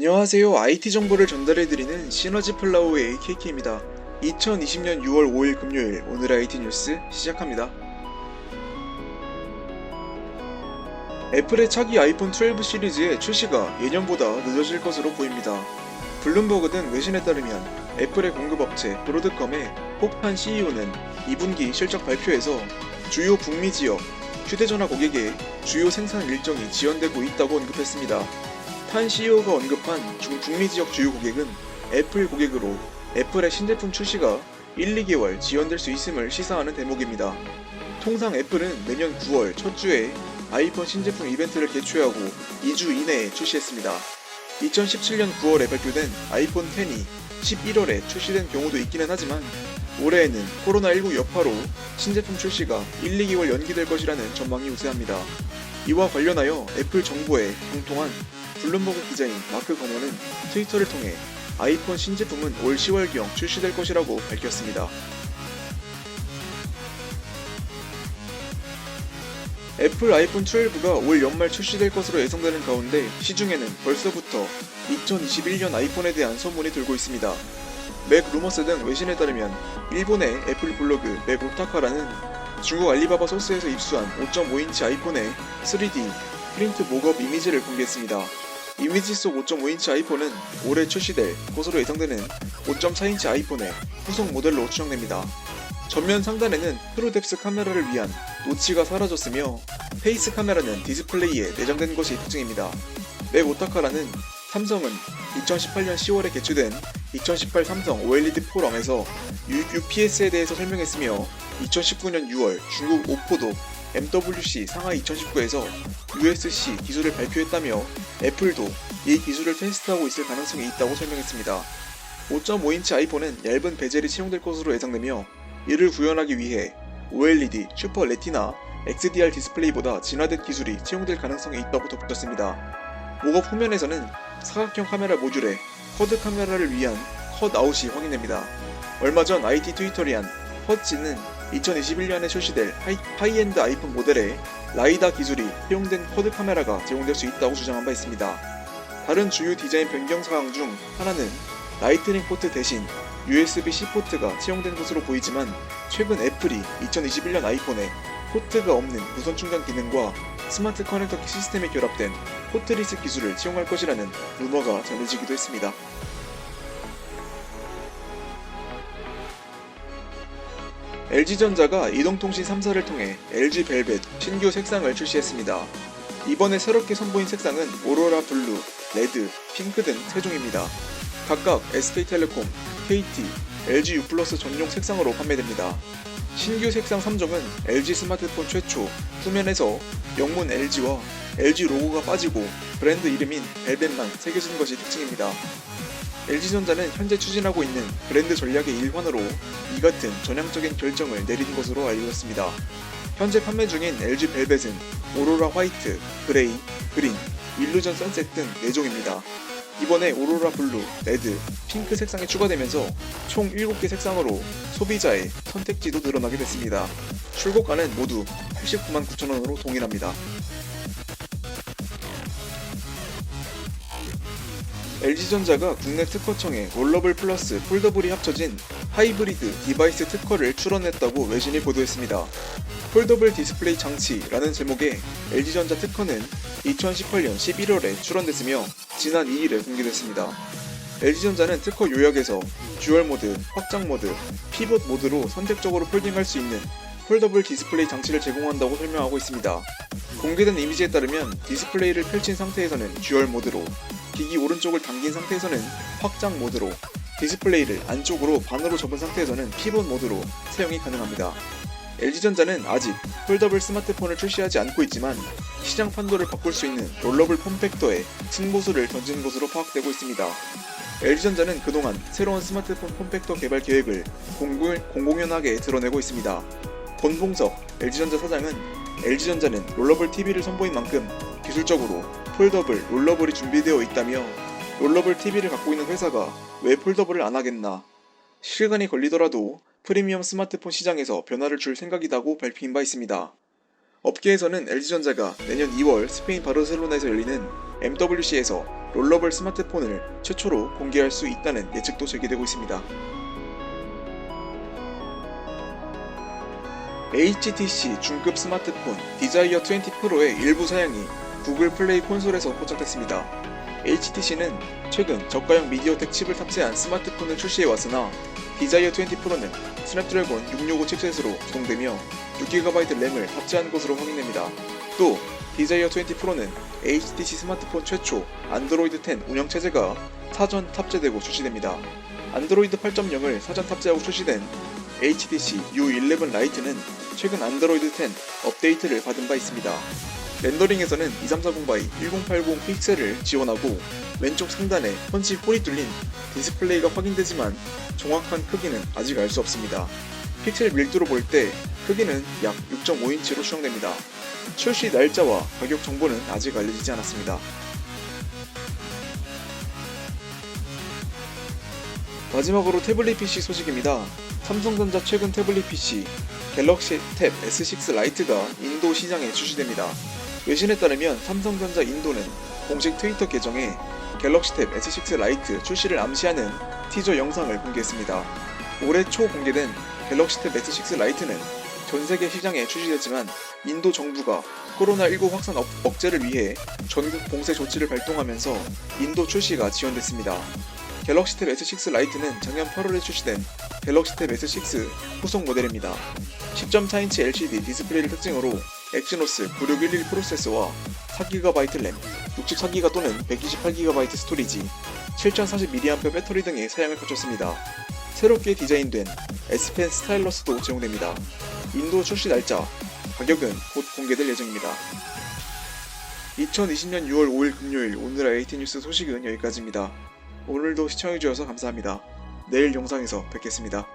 안녕하세요. IT 정보를 전달해드리는 시너지 플라워의 KK입니다. 2020년 6월 5일 금요일 오늘의 IT 뉴스 시작합니다. 애플의 차기 아이폰 12 시리즈의 출시가 예년보다 늦어질 것으로 보입니다. 블룸버그 등 외신에 따르면 애플의 공급업체 브로드컴의 폭탄 CEO는 2분기 실적 발표에서 주요 북미 지역 휴대전화 고객의 주요 생산 일정이 지연되고 있다고 언급했습니다. 탄 CEO가 언급한 북미 지역 주요 고객은 애플 고객으로 애플의 신제품 출시가 1, 2개월 지연될 수 있음을 시사하는 대목입니다. 통상 애플은 내년 9월 첫 주에 아이폰 신제품 이벤트를 개최하고 2주 이내에 출시했습니다. 2017년 9월에 발표된 아이폰 X이 11월에 출시된 경우도 있기는 하지만 올해에는 코로나19 여파로 신제품 출시가 1, 2개월 연기될 것이라는 전망이 우세합니다. 이와 관련하여 애플 정보에 방통한 블룸버그 기자인 마크 거머는 트위터를 통해 아이폰 신제품은 올 10월경 출시될 것이라고 밝혔습니다. 애플 아이폰 12가 올 연말 출시될 것으로 예상되는 가운데 시중에는 벌써부터 2021년 아이폰에 대한 소문이 돌고 있습니다. 맥 루머스 등 외신에 따르면 일본의 애플 블로그 맥 오타카라는 중국 알리바바 소스에서 입수한 5.5인치 아이폰의 3D 프린트 모컵 이미지를 공개했습니다. 이미지 속 5.5인치 아이폰은 올해 출시될 것으로 예상되는 5.4인치 아이폰의 후속 모델로 추정됩니다. 전면 상단에는 트루뎁스 카메라를 위한 노치가 사라졌으며 페이스 카메라는 디스플레이에 내장된 것이 특징입니다. 맥 오타카라는 삼성은 2018년 10월에 개최된 2018 삼성 OLED 포럼에서 UPS에 대해서 설명했으며 2019년 6월 중국 오포도 MWC 상하이 2019에서 USC 기술을 발표했다며 애플도 이 기술을 테스트하고 있을 가능성이 있다고 설명했습니다. 5.5인치 아이폰은 얇은 베젤이 채용될 것으로 예상되며 이를 구현하기 위해 OLED, 슈퍼 레티나, XDR 디스플레이보다 진화된 기술이 채용될 가능성이 있다고 덧붙였습니다. 모컵 후면에서는 사각형 카메라 모듈에 쿼드 카메라를 위한 컷아웃이 확인됩니다. 얼마 전 IT 트위터리안 허츠는 2021년에 출시될 하이엔드 아이폰 모델에 라이다 기술이 사용된 쿼드 카메라가 제공될 수 있다고 주장한 바 있습니다. 다른 주요 디자인 변경 사항 중 하나는 라이트닝 포트 대신 USB-C 포트가 채용된 것으로 보이지만 최근 애플이 2021년 아이폰에 포트가 없는 무선 충전 기능과 스마트 커넥터 시스템이 결합된 포트리스 기술을 채용할 것이라는 루머가 전해지기도 했습니다. LG전자가 이동통신 3사를 통해 LG 벨벳 신규 색상을 출시했습니다. 이번에 새롭게 선보인 색상은 오로라 블루, 레드, 핑크 등 3종입니다. 각각 SK텔레콤, KT, LG U+ 전용 색상으로 판매됩니다. 신규 색상 3종은 LG 스마트폰 최초 후면에서 영문 LG와 LG 로고가 빠지고 브랜드 이름인 벨벳만 새겨진 것이 특징입니다. LG전자는 현재 추진하고 있는 브랜드 전략의 일환으로 이 같은 전향적인 결정을 내린 것으로 알려졌습니다. 현재 판매 중인 LG 벨벳은 오로라 화이트, 그레이, 그린, 일루전 선셋 등 4종입니다. 이번에 오로라 블루, 레드, 핑크 색상이 추가되면서 총 7개 색상으로 소비자의 선택지도 늘어나게 됐습니다. 출고가는 모두 89만 9천원으로 동일합니다. LG전자가 국내 특허청에 롤러블 플러스 폴더블이 합쳐진 하이브리드 디바이스 특허를 출원했다고 외신이 보도했습니다. 폴더블 디스플레이 장치라는 제목의 LG전자 특허는 2018년 11월에 출원됐으며 지난 2일에 공개됐습니다. LG전자는 특허 요약에서 듀얼 모드, 확장 모드, 피봇 모드로 선택적으로 폴딩할 수 있는 폴더블 디스플레이 장치를 제공한다고 설명하고 있습니다. 공개된 이미지에 따르면 디스플레이를 펼친 상태에서는 듀얼 모드로, 기기 오른쪽을 당긴 상태에서는 확장 모드로, 디스플레이를 안쪽으로 반으로 접은 상태에서는 피봇 모드로 사용이 가능합니다. LG전자는 아직 폴더블 스마트폰을 출시하지 않고 있지만 시장 판도를 바꿀 수 있는 롤러블 폼팩터에 승부수를 던지는 것으로 파악되고 있습니다. LG전자는 그동안 새로운 스마트폰 폼팩터 개발 계획을 공공연하게 드러내고 있습니다. 권봉석 LG전자 사장은 LG전자는 롤러블 TV를 선보인 만큼 기술적으로 폴더블, 롤러블이 준비되어 있다며 롤러블 TV를 갖고 있는 회사가 왜 폴더블을 안 하겠나, 시간이 걸리더라도 프리미엄 스마트폰 시장에서 변화를 줄 생각이라고 밝힌 바 있습니다. 업계에서는 LG전자가 내년 2월 스페인 바르셀로나에서 열리는 MWC에서 롤러블 스마트폰을 최초로 공개할 수 있다는 예측도 제기되고 있습니다. HTC 중급 스마트폰 디자이어 20 프로의 일부 사양이 구글 플레이 콘솔에서 포착됐습니다. HTC는 최근 저가형 미디어텍 칩을 탑재한 스마트폰을 출시해왔으나 디자이어 20 프로는 스냅드래곤 665 칩셋으로 구동되며 6GB 램을 탑재한 것으로 확인됩니다. 또 디자이어 20 프로는 HTC 스마트폰 최초 안드로이드 10 운영체제가 사전 탑재되고 출시됩니다. 안드로이드 8.0을 사전 탑재하고 출시된 HTC U11 라이트는 최근 안드로이드 10 업데이트를 받은 바 있습니다. 렌더링에서는 2340x 1080 픽셀을 지원하고 왼쪽 상단에 펀치 홀이 뚫린 디스플레이가 확인되지만 정확한 크기는 아직 알 수 없습니다. 픽셀 밀도로 볼 때 크기는 약 6.5인치로 추정됩니다. 출시 날짜와 가격 정보는 아직 알려지지 않았습니다. 마지막으로 태블릿 PC 소식입니다. 삼성전자 최근 태블릿 PC 갤럭시 탭 S6 라이트가 인도 시장에 출시됩니다. 외신에 따르면 삼성전자 인도는 공식 트위터 계정에 갤럭시 탭 S6 라이트 출시를 암시하는 티저 영상을 공개했습니다. 올해 초 공개된 갤럭시 탭 S6 라이트는 전세계 시장에 출시됐지만 인도 정부가 코로나19 확산 억제를 위해 전국 봉쇄 조치를 발동하면서 인도 출시가 지연됐습니다. 갤럭시 탭 S6 라이트는 작년 8월에 출시된 갤럭시 탭 S6 후속 모델입니다. 10.4인치 LCD 디스플레이를 특징으로 엑시노스 9611 프로세서와 4GB 램, 64GB 또는 128GB 스토리지, 7040mAh 배터리 등의 사양을 갖췄습니다. 새롭게 디자인된 S펜 스타일러스도 제공됩니다. 인도 출시 날짜, 가격은 곧 공개될 예정입니다. 2020년 6월 5일 금요일 오늘 IT 뉴스 소식은 여기까지입니다. 오늘도 시청해주셔서 감사합니다. 내일 영상에서 뵙겠습니다.